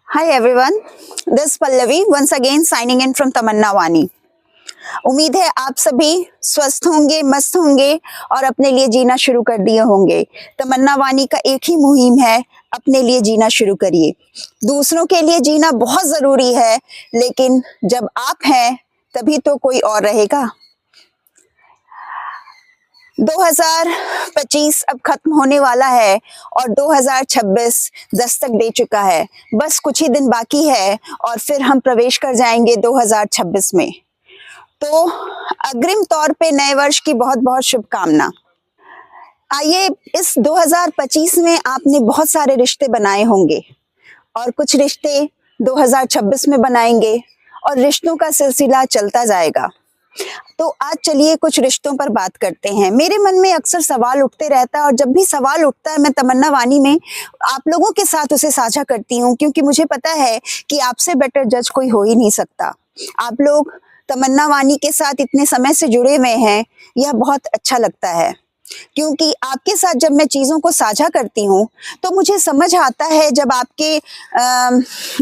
Hi everyone, this is Pallavi once again signing in from तमन्ना वानी। उम्मीद है आप सभी स्वस्थ होंगे, मस्त होंगे और अपने लिए जीना शुरू कर दिए होंगे। तमन्ना वानी का एक ही मुहिम है, अपने लिए जीना शुरू करिए। दूसरों के लिए जीना बहुत जरूरी है, लेकिन जब आप हैं तभी तो कोई और रहेगा। 2025 अब खत्म होने वाला है और 2026 दस्तक दे चुका है। बस कुछ ही दिन बाकी है और फिर हम प्रवेश कर जाएंगे 2026 में। तो अग्रिम तौर पे नए वर्ष की बहुत बहुत शुभकामना। आइए, इस 2025 में आपने बहुत सारे रिश्ते बनाए होंगे और कुछ रिश्ते 2026 में बनाएंगे और रिश्तों का सिलसिला चलता जाएगा। तो आज चलिए कुछ रिश्तों पर बात करते हैं। मेरे मन में अक्सर सवाल उठते रहता है और जब भी सवाल उठता है मैं तमन्ना वानी में आप लोगों के साथ उसे साझा करती हूँ, क्योंकि मुझे पता है कि आपसे बेटर जज कोई हो ही नहीं सकता। आप लोग तमन्ना वानी के साथ इतने समय से जुड़े हुए हैं, यह बहुत अच्छा लगता है, क्योंकि आपके साथ जब मैं चीज़ों को साझा करती हूँ तो मुझे समझ आता है। जब आपके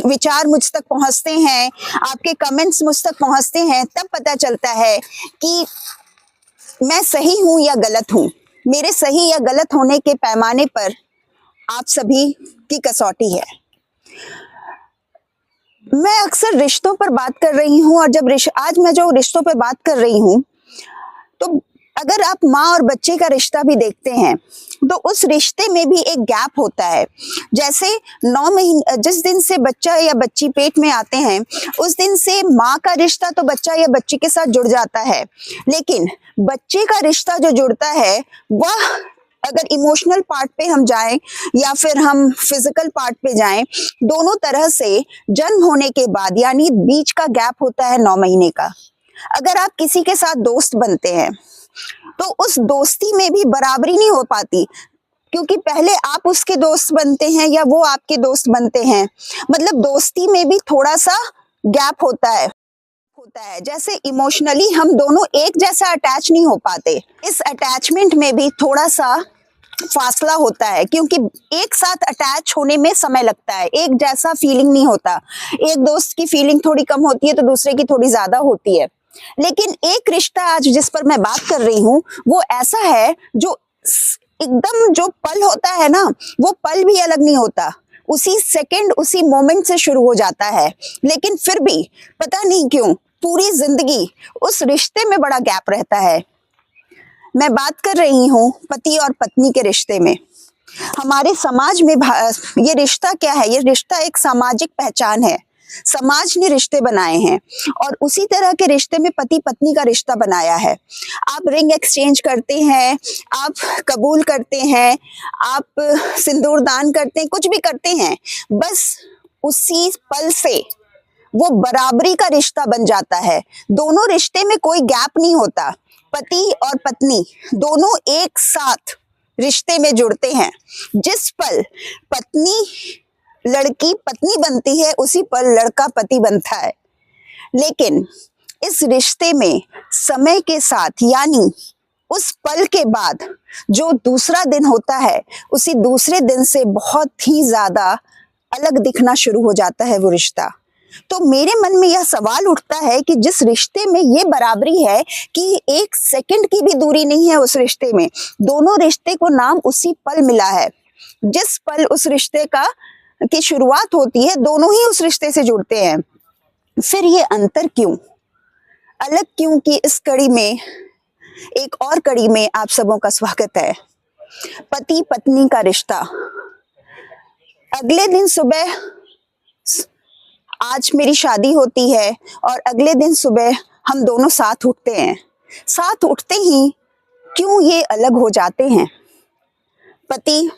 विचार मुझ तक पहुँचते हैं, आपके कमेंट्स मुझ तक पहुँचते हैं, तब पता चलता है कि मैं सही हूँ या गलत हूँ। मेरे सही या गलत होने के पैमाने पर आप सभी की कसौटी है। मैं अक्सर रिश्तों पर बात कर रही हूँ और जब आज मैं जो रिश्तों पर बात कर रही हूँ, तो अगर आप माँ और बच्चे का रिश्ता भी देखते हैं तो उस रिश्ते में भी एक गैप होता है। जैसे 9 महीने, जिस दिन से बच्चा या बच्ची पेट में आते हैं उस दिन से माँ का रिश्ता तो बच्चा या बच्ची के साथ जुड़ जाता है, लेकिन बच्चे का रिश्ता जो जुड़ता है वह, अगर इमोशनल पार्ट पे हम जाएं या फिर हम फिजिकल पार्ट पे जाएं, दोनों तरह से जन्म होने के बाद, यानी बीच का गैप होता है 9 महीने का। अगर आप किसी के साथ दोस्त बनते हैं तो उस दोस्ती में भी बराबरी नहीं हो पाती, क्योंकि पहले आप उसके दोस्त बनते हैं या वो आपके दोस्त बनते हैं। मतलब दोस्ती में भी थोड़ा सा गैप होता है। जैसे इमोशनली हम दोनों एक जैसा अटैच नहीं हो पाते, इस अटैचमेंट में भी थोड़ा सा फासला होता है, क्योंकि एक साथ अटैच होने में समय लगता है, एक जैसा फीलिंग नहीं होता। एक दोस्त की फीलिंग थोड़ी कम होती है तो दूसरे की थोड़ी ज्यादा होती है। लेकिन एक रिश्ता आज जिस पर मैं बात कर रही हूँ वो ऐसा है जो एकदम, जो पल होता है ना, वो पल भी अलग नहीं होता, उसी सेकंड उसी मोमेंट से शुरू हो जाता है। लेकिन फिर भी पता नहीं क्यों पूरी जिंदगी उस रिश्ते में बड़ा गैप रहता है। मैं बात कर रही हूँ पति और पत्नी के रिश्ते में। हमारे समाज में ये रिश्ता क्या है? ये रिश्ता एक सामाजिक पहचान है। समाज ने रिश्ते बनाए हैं और उसी तरह के रिश्ते में पति पत्नी का रिश्ता बनाया है। आप रिंग एक्सचेंज करते हैं, आप कबूल करते हैं, आप सिंदूर दान करते हैं, कुछ भी करते हैं, बस उसी पल से वो बराबरी का रिश्ता बन जाता है। दोनों रिश्ते में कोई गैप नहीं होता। पति और पत्नी दोनों एक साथ रिश्ते में जुड़ते हैं। जिस पल लड़की पत्नी बनती है उसी पल लड़का पति बनता है। लेकिन इस रिश्ते में समय के साथ, यानी उस पल के बाद जो दूसरा दिन होता है, उसी दूसरे दिन से बहुत ही ज्यादा अलग दिखना शुरू हो जाता है वो रिश्ता। तो मेरे मन में यह सवाल उठता है कि जिस रिश्ते में ये बराबरी है कि एक सेकंड की भी दूरी नहीं है उस रिश्ते में, दोनों रिश्ते को नाम उसी पल मिला है। जिस पल उस रिश्ते की शुरुआत होती है, दोनों ही उस रिश्ते से जुड़ते हैं। फिर ये अंतर क्यों, अलग क्यों? कि इस कड़ी में, एक और कड़ी में आप सबों का स्वागत है। पति पत्नी का रिश्ता। अगले दिन सुबह, आज मेरी शादी होती है और अगले दिन सुबह हम दोनों साथ उठते हैं। साथ उठते ही क्यों ये अलग हो जाते हैं? पति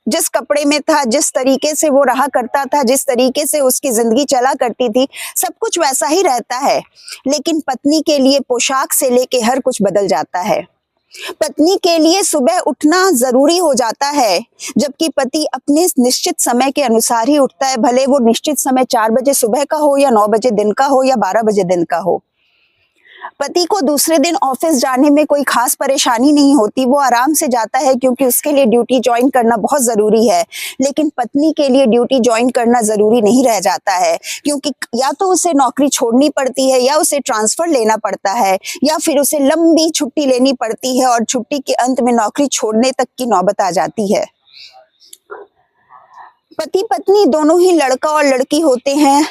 जिस कपड़े में था, जिस तरीके से वो रहा करता था, जिस तरीके से उसकी जिंदगी चला करती थी, सब कुछ वैसा ही रहता है, लेकिन पत्नी के लिए पोशाक से लेके हर कुछ बदल जाता है। पत्नी के लिए सुबह उठना जरूरी हो जाता है, जबकि पति अपने निश्चित समय के अनुसार ही उठता है, भले वो निश्चित समय 4 बजे सुबह का हो या 9 बजे दिन का हो या 12 बजे दिन का हो। पति को दूसरे दिन ऑफिस जाने में कोई खास परेशानी नहीं होती, वो आराम से जाता है क्योंकि उसके लिए ड्यूटी ज्वाइन करना बहुत जरूरी है। लेकिन पत्नी के लिए ड्यूटी ज्वाइन करना जरूरी नहीं रह जाता है, क्योंकि या तो उसे नौकरी छोड़नी पड़ती है, या उसे ट्रांसफर लेना पड़ता है, या फिर उसे लंबी छुट्टी लेनी पड़ती है और छुट्टी के अंत में नौकरी छोड़ने तक की नौबत आ जाती है। पति पत्नी दोनों ही लड़का और लड़की होते हैं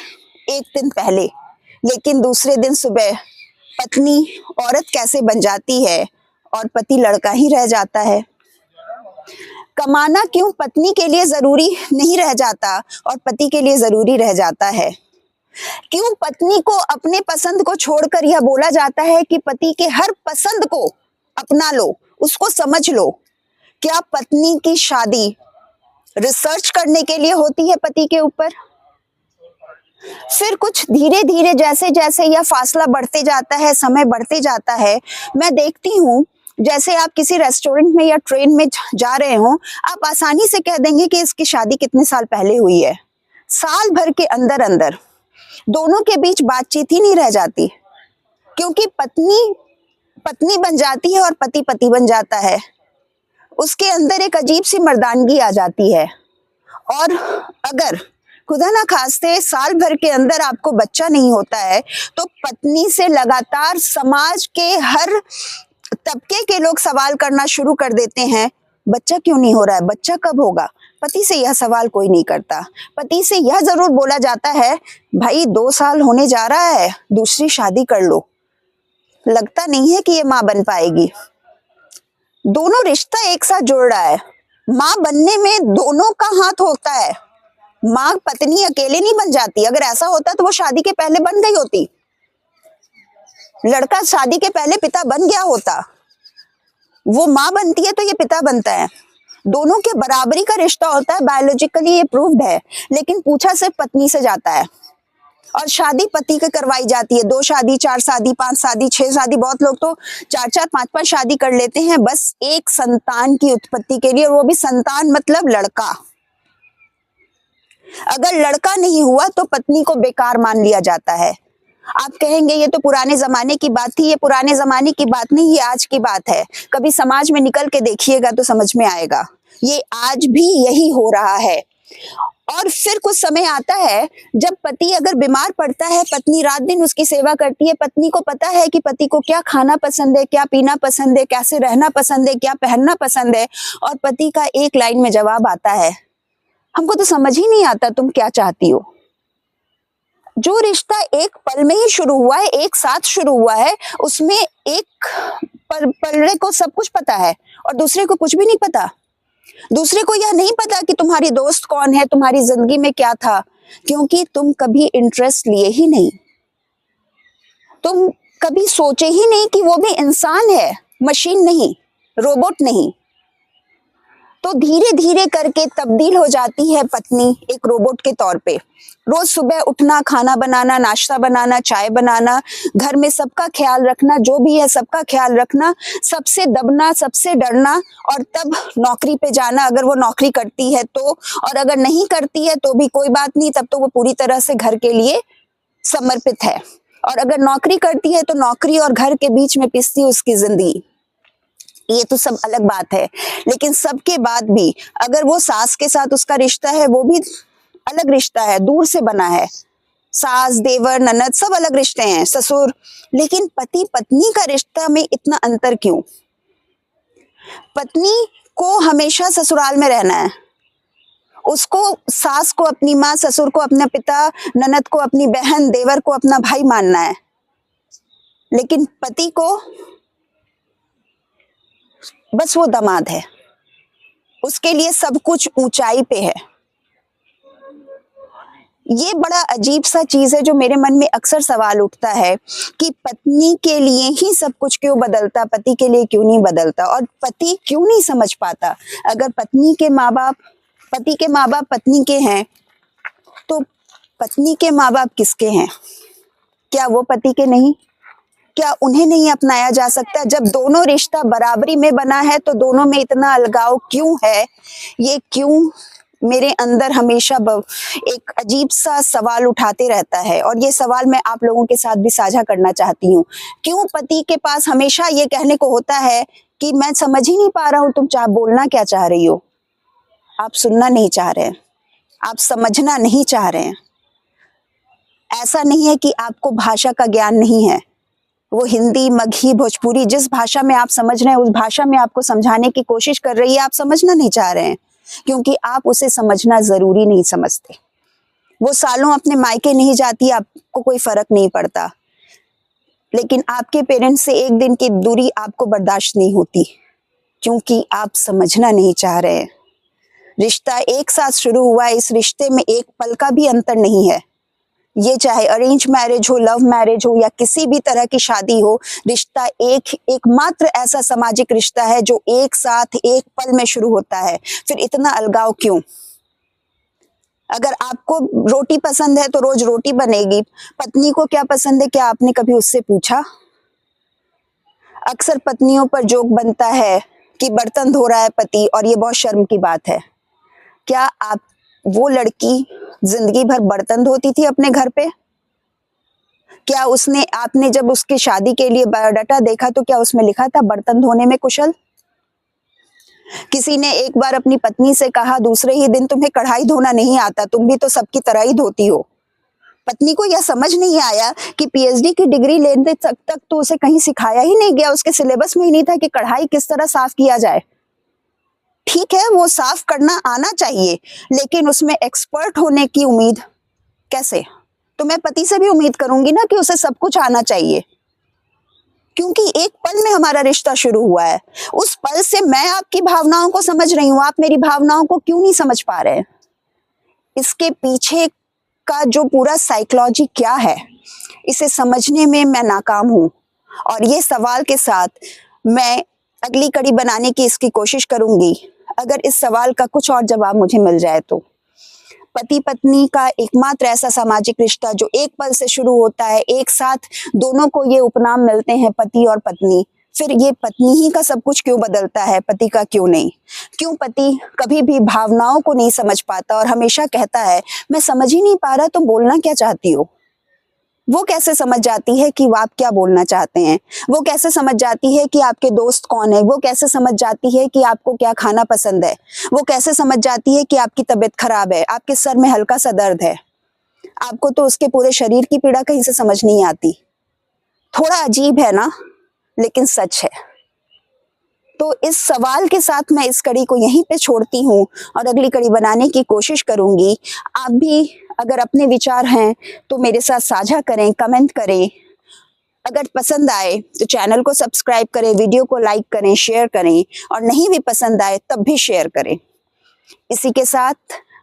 एक दिन पहले, लेकिन दूसरे दिन सुबह पत्नी औरत कैसे बन जाती है और पति लड़का ही रह जाता है। कमाना क्यों पत्नी के लिए जरूरी नहीं रह जाता और पति के लिए जरूरी रह जाता है? क्यों पत्नी को अपने पसंद को छोड़कर यह बोला जाता है कि पति के हर पसंद को अपना लो, उसको समझ लो? क्या पत्नी की शादी रिसर्च करने के लिए होती है पति के ऊपर? फिर कुछ धीरे धीरे जैसे जैसे यह फासला बढ़ते जाता है, समय बढ़ते जाता है, मैं देखती हूँ जैसे आप किसी रेस्टोरेंट में या ट्रेन में जा रहे हो, आप आसानी से कह देंगे कि इसकी शादी कितने साल पहले हुई है। साल भर के अंदर अंदर दोनों के बीच बातचीत ही नहीं रह जाती, क्योंकि पत्नी पत्नी बन जाती है और पति पति बन जाता है। उसके अंदर एक अजीब सी मर्दानगी आ जाती है। और अगर खुदा ना खास्ते साल भर के अंदर आपको बच्चा नहीं होता है, तो पत्नी से लगातार समाज के हर तबके के लोग सवाल करना शुरू कर देते हैं, बच्चा क्यों नहीं हो रहा है, बच्चा कब होगा? पति से यह सवाल कोई नहीं करता। पति से यह जरूर बोला जाता है, भाई 2 साल होने जा रहा है, दूसरी शादी कर लो, लगता नहीं है कि ये माँ बन पाएगी। दोनों रिश्ता एक साथ जोड़ रहा है। माँ बनने में दोनों का हाथ होता है। माँ पत्नी अकेले नहीं बन जाती। अगर ऐसा होता तो वो शादी के पहले बन गई होती, लड़का शादी के पहले पिता बन गया होता। वो माँ बनती है तो ये पिता बनता है। दोनों के बराबरी का रिश्ता होता है, बायोलॉजिकली ये प्रूव्ड है, लेकिन पूछा सिर्फ पत्नी से जाता है और शादी पति के करवाई जाती है। 2 शादी, 4 शादी, 5 शादी, 6 शादी, बहुत लोग तो 4-4, 5-5 शादी कर लेते हैं बस एक संतान की उत्पत्ति के लिए, और वो भी संतान मतलब लड़का। अगर लड़का नहीं हुआ तो पत्नी को बेकार मान लिया जाता है। आप कहेंगे ये तो पुराने जमाने की बात थी। ये पुराने जमाने की बात नहीं, ये आज की बात है। कभी समाज में निकल के देखिएगा तो समझ में आएगा, ये आज भी यही हो रहा है। और फिर कुछ समय आता है जब पति अगर बीमार पड़ता है, पत्नी रात दिन उसकी सेवा करती है। पत्नी को पता है कि पति को क्या खाना पसंद है, क्या पीना पसंद है, कैसे रहना पसंद है, क्या पहनना पसंद है, और पति का एक लाइन में जवाब आता है, हमको तो समझ ही नहीं आता तुम क्या चाहती हो। जो रिश्ता एक पल में ही शुरू हुआ है, एक साथ शुरू हुआ है, उसमें एक पलड़े को सब कुछ पता है और दूसरे को कुछ भी नहीं पता। दूसरे को यह नहीं पता कि तुम्हारी दोस्त कौन है, तुम्हारी जिंदगी में क्या था, क्योंकि तुम कभी इंटरेस्ट लिए ही नहीं। तुम कभी सोचे ही नहीं कि वो भी इंसान है, मशीन नहीं, रोबोट नहीं। तो धीरे धीरे करके तब्दील हो जाती है पत्नी एक रोबोट के तौर पे। रोज सुबह उठना, खाना बनाना, नाश्ता बनाना, चाय बनाना, घर में सबका ख्याल रखना, जो भी है सबका ख्याल रखना, सबसे दबना, सबसे डरना, और तब नौकरी पे जाना अगर वो नौकरी करती है तो, और अगर नहीं करती है तो भी कोई बात नहीं, तब तो वो पूरी तरह से घर के लिए समर्पित है। और अगर नौकरी करती है तो नौकरी और घर के बीच में पिसती है उसकी जिंदगी। ये तो सब अलग बात है, लेकिन सबके बाद भी अगर वो सास के साथ उसका रिश्ता है, वो भी अलग रिश्ता है, दूर से बना है। सास, देवर, ननद सब अलग रिश्ते हैं, ससुर। लेकिन पति पत्नी का रिश्ता में इतना अंतर क्यों? पत्नी को हमेशा ससुराल में रहना है। उसको सास को अपनी माँ, ससुर को अपना पिता, ननद को अपनी बहन, देवर को अपना भाई मानना है। लेकिन पति को बस वो दामाद है, उसके लिए सब कुछ ऊंचाई पे है। ये बड़ा अजीब सा चीज है जो मेरे मन में अक्सर सवाल उठता है कि पत्नी के लिए ही सब कुछ क्यों बदलता, पति के लिए क्यों नहीं बदलता, और पति क्यों नहीं समझ पाता। अगर पति के माँ बाप पत्नी के हैं तो पत्नी के माँ बाप किसके हैं? क्या वो पति के नहीं? क्या उन्हें नहीं अपनाया जा सकता? जब दोनों रिश्ता बराबरी में बना है तो दोनों में इतना अलगाव क्यों है? ये क्यों मेरे अंदर हमेशा एक अजीब सा सवाल उठाते रहता है, और ये सवाल मैं आप लोगों के साथ भी साझा करना चाहती हूँ। क्यों पति के पास हमेशा ये कहने को होता है कि मैं समझ ही नहीं पा रहा हूँ तुम बोलना क्या चाह रही हो। आप सुनना नहीं चाह रहे हैं, आप समझना नहीं चाह रहे हैं। ऐसा नहीं है कि आपको भाषा का ज्ञान नहीं है। वो हिंदी, मगही, भोजपुरी जिस भाषा में आप समझ रहे हैं उस भाषा में आपको समझाने की कोशिश कर रही है, आप समझना नहीं चाह रहे हैं क्योंकि आप उसे समझना जरूरी नहीं समझते। वो सालों अपने मायके नहीं जाती, आपको कोई फर्क नहीं पड़ता, लेकिन आपके पेरेंट्स से एक दिन की दूरी आपको बर्दाश्त नहीं होती क्योंकि आप समझना नहीं चाह रहे हैं। रिश्ता एक साथ शुरू हुआ है, इस रिश्ते में एक पल का भी अंतर नहीं है। ये चाहे अरेंज मैरिज हो, लव मैरिज हो या किसी भी तरह की शादी हो, रिश्ता एकमात्र ऐसा सामाजिक रिश्ता है जो एक साथ एक पल में शुरू होता है। फिर इतना अलगाव क्यों? अगर आपको रोटी पसंद है तो रोज रोटी बनेगी। पत्नी को क्या पसंद है, क्या आपने कभी उससे पूछा? अक्सर पत्नियों पर जोक बनता है कि बर्तन धो रहा है पति, और ये बहुत शर्म की बात है। क्या आप वो लड़की जिंदगी भर बर्तन धोती थी अपने घर पे? क्या आपने जब उसकी शादी के लिए बायोडाटा देखा तो क्या उसमें लिखा था बर्तन धोने में कुशल? किसी ने एक बार अपनी पत्नी से कहा दूसरे ही दिन तुम्हें कढ़ाई धोना नहीं आता, तुम भी तो सबकी तरह ही धोती हो। पत्नी को यह समझ नहीं आया कि पीएचडी की डिग्री लेने तक तो उसे कहीं सिखाया ही नहीं गया, उसके सिलेबस में ही नहीं था कि कढ़ाई किस तरह साफ किया जाए। ठीक है, वो साफ करना आना चाहिए, लेकिन उसमें एक्सपर्ट होने की उम्मीद कैसे? तो मैं पति से भी उम्मीद करूंगी ना कि उसे सब कुछ आना चाहिए, क्योंकि एक पल में हमारा रिश्ता शुरू हुआ है। उस पल से मैं आपकी भावनाओं को समझ रही हूं, आप मेरी भावनाओं को क्यों नहीं समझ पा रहे हैं? इसके पीछे का जो पूरा साइकोलॉजी क्या है, इसे समझने में मैं नाकाम हूं। और ये सवाल के साथ मैं अगली कड़ी बनाने की इसकी कोशिश करूंगी, अगर इस सवाल का कुछ और जवाब मुझे मिल जाए तो। पति पत्नी का एकमात्र ऐसा सामाजिक रिश्ता जो एक पल से शुरू होता है, एक साथ दोनों को ये उपनाम मिलते हैं पति और पत्नी, फिर ये पत्नी ही का सब कुछ क्यों बदलता है, पति का क्यों नहीं? क्यों पति कभी भी भावनाओं को नहीं समझ पाता और हमेशा कहता है मैं समझ ही नहीं पा रहा तुम बोलना क्या चाहती हो? वो कैसे समझ जाती है कि वो आप क्या बोलना चाहते हैं? वो कैसे समझ जाती है कि आपके दोस्त कौन है? वो कैसे समझ जाती है कि आपको क्या खाना पसंद है? वो कैसे समझ जाती है कि आपकी तबीयत खराब है, आपके सर में हल्का सा दर्द है? आपको तो उसके पूरे शरीर की पीड़ा कहीं से समझ नहीं आती। थोड़ा अजीब है ना, लेकिन सच है। तो इस सवाल के साथ मैं इस कड़ी को यहीं पे छोड़ती हूँ और अगली कड़ी बनाने की कोशिश करूंगी। आप भी अगर अपने विचार हैं तो मेरे साथ साझा करें, कमेंट करें। अगर पसंद आए तो चैनल को सब्सक्राइब करें, वीडियो को लाइक करें, शेयर करें, और नहीं भी पसंद आए तब भी शेयर करें। इसी के साथ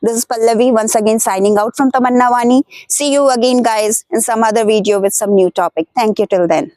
this is Pallavi once again signing out from Tamanna Wani. See you again guys in some other video with some new topic. Thank you till then.